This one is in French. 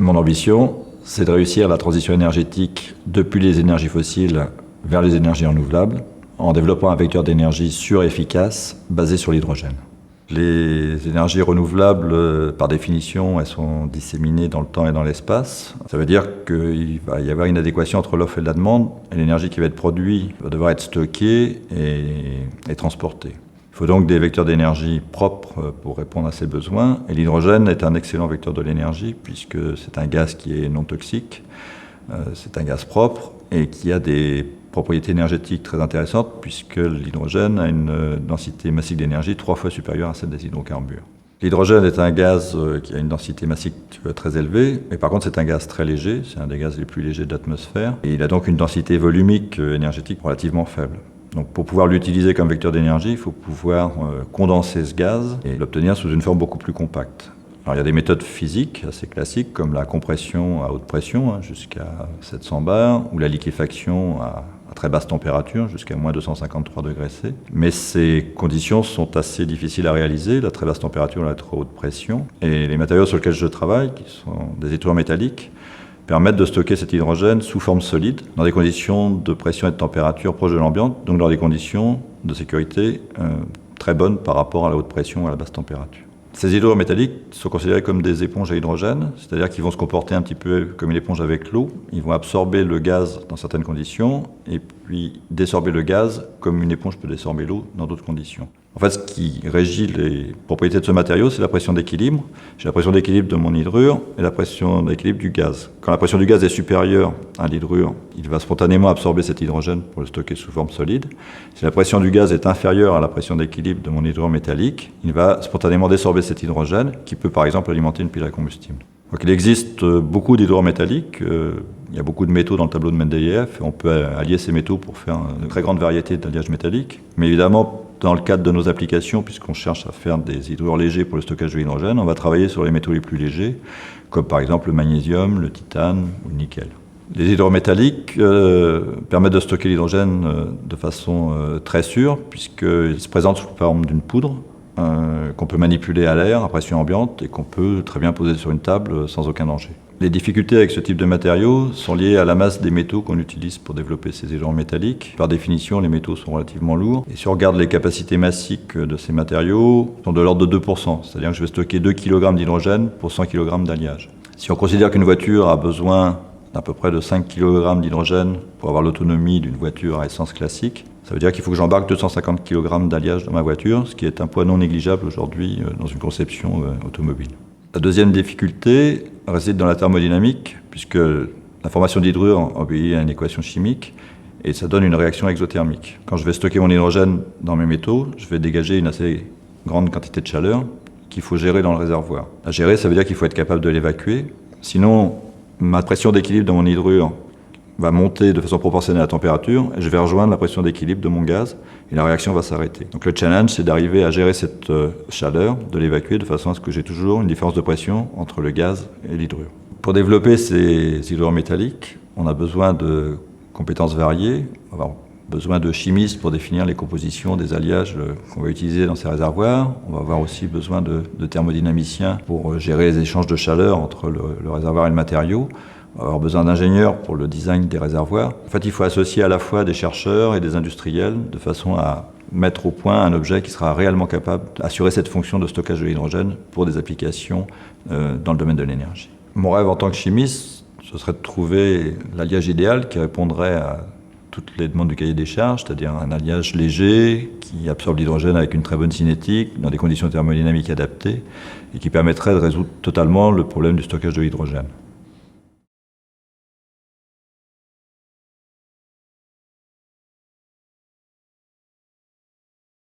Mon ambition, c'est de réussir la transition énergétique depuis les énergies fossiles vers les énergies renouvelables en développant un vecteur d'énergie sûr et efficace basé sur l'hydrogène. Les énergies renouvelables, par définition, elles sont disséminées dans le temps et dans l'espace. Ça veut dire qu'il va y avoir une adéquation entre l'offre et la demande, et l'énergie qui va être produite va devoir être stockée et transportée. Il faut donc des vecteurs d'énergie propres pour répondre à ces besoins. Et l'hydrogène est un excellent vecteur de l'énergie puisque c'est un gaz qui est non toxique, c'est un gaz propre et qui a des propriétés énergétiques très intéressantes puisque l'hydrogène a une densité massique d'énergie 3 fois supérieure à celle des hydrocarbures. L'hydrogène est un gaz qui a une densité massique très élevée, mais par contre c'est un gaz très léger, c'est un des gaz les plus légers de l'atmosphère, et il a donc une densité volumique énergétique relativement faible. Donc pour pouvoir l'utiliser comme vecteur d'énergie, il faut pouvoir condenser ce gaz et l'obtenir sous une forme beaucoup plus compacte. Alors il y a des méthodes physiques assez classiques comme la compression à haute pression jusqu'à 700 bars ou la liquéfaction à très basse température jusqu'à moins 253 degrés C. Mais ces conditions sont assez difficiles à réaliser, la très basse température et la trop haute pression. Et les matériaux sur lesquels je travaille, qui sont des étoures métalliques, permettent de stocker cet hydrogène sous forme solide, dans des conditions de pression et de température proches de l'ambiance, donc dans des conditions de sécurité très bonnes par rapport à la haute pression et à la basse température. Ces hydrures métalliques sont considérés comme des éponges à hydrogène, c'est-à-dire qu'ils vont se comporter un petit peu comme une éponge avec l'eau. Ils vont absorber le gaz dans certaines conditions et puis désorber le gaz comme une éponge peut désorber l'eau dans d'autres conditions. En fait, ce qui régit les propriétés de ce matériau, c'est la pression d'équilibre. J'ai la pression d'équilibre de mon hydrure et la pression d'équilibre du gaz. Quand la pression du gaz est supérieure à l'hydrure, il va spontanément absorber cet hydrogène pour le stocker sous forme solide. Si la pression du gaz est inférieure à la pression d'équilibre de mon hydrure métallique, il va spontanément désorber cet hydrogène qui peut par exemple alimenter une pile à combustible. Donc il existe beaucoup d'hydrures métalliques. Il y a beaucoup de métaux dans le tableau de Mendeleïev. On peut allier ces métaux pour faire une très grande variété d'alliages métalliques. Mais évidemment, dans le cadre de nos applications, puisqu'on cherche à faire des hydrures légers pour le stockage de l'hydrogène, on va travailler sur les métaux les plus légers, comme par exemple le magnésium, le titane ou le nickel. Les hydrures métalliques permettent de stocker l'hydrogène de façon très sûre, puisqu'ils se présentent sous forme d'une poudre qu'on peut manipuler à l'air, à pression ambiante, et qu'on peut très bien poser sur une table sans aucun danger. Les difficultés avec ce type de matériaux sont liées à la masse des métaux qu'on utilise pour développer ces hydrures métalliques. Par définition, les métaux sont relativement lourds. Et si on regarde les capacités massiques de ces matériaux, elles sont de l'ordre de 2%. C'est-à-dire que je vais stocker 2 kg d'hydrogène pour 100 kg d'alliage. Si on considère qu'une voiture a besoin d'à peu près de 5 kg d'hydrogène pour avoir l'autonomie d'une voiture à essence classique, ça veut dire qu'il faut que j'embarque 250 kg d'alliage dans ma voiture, ce qui est un poids non négligeable aujourd'hui dans une conception automobile. La deuxième difficulté réside dans la thermodynamique, puisque la formation d'hydrure obéit à une équation chimique et ça donne une réaction exothermique. Quand je vais stocker mon hydrogène dans mes métaux, je vais dégager une assez grande quantité de chaleur qu'il faut gérer dans le réservoir. À gérer, ça veut dire qu'il faut être capable de l'évacuer. Sinon, ma pression d'équilibre de mon hydrure va monter de façon proportionnelle à la température et je vais rejoindre la pression d'équilibre de mon gaz et la réaction va s'arrêter. Donc le challenge, c'est d'arriver à gérer cette chaleur, de l'évacuer de façon à ce que j'ai toujours une différence de pression entre le gaz et l'hydrure. Pour développer ces hydrures métalliques, on a besoin de compétences variées. On va avoir besoin de chimistes pour définir les compositions des alliages qu'on va utiliser dans ces réservoirs. On va avoir aussi besoin de thermodynamiciens pour gérer les échanges de chaleur entre le réservoir et le matériau. On va avoir besoin d'ingénieurs pour le design des réservoirs. En fait, il faut associer à la fois des chercheurs et des industriels de façon à mettre au point un objet qui sera réellement capable d'assurer cette fonction de stockage de l'hydrogène pour des applications dans le domaine de l'énergie. Mon rêve en tant que chimiste, ce serait de trouver l'alliage idéal qui répondrait à toutes les demandes du cahier des charges, c'est-à-dire un alliage léger qui absorbe l'hydrogène avec une très bonne cinétique, dans des conditions thermodynamiques adaptées, et qui permettrait de résoudre totalement le problème du stockage de l'hydrogène.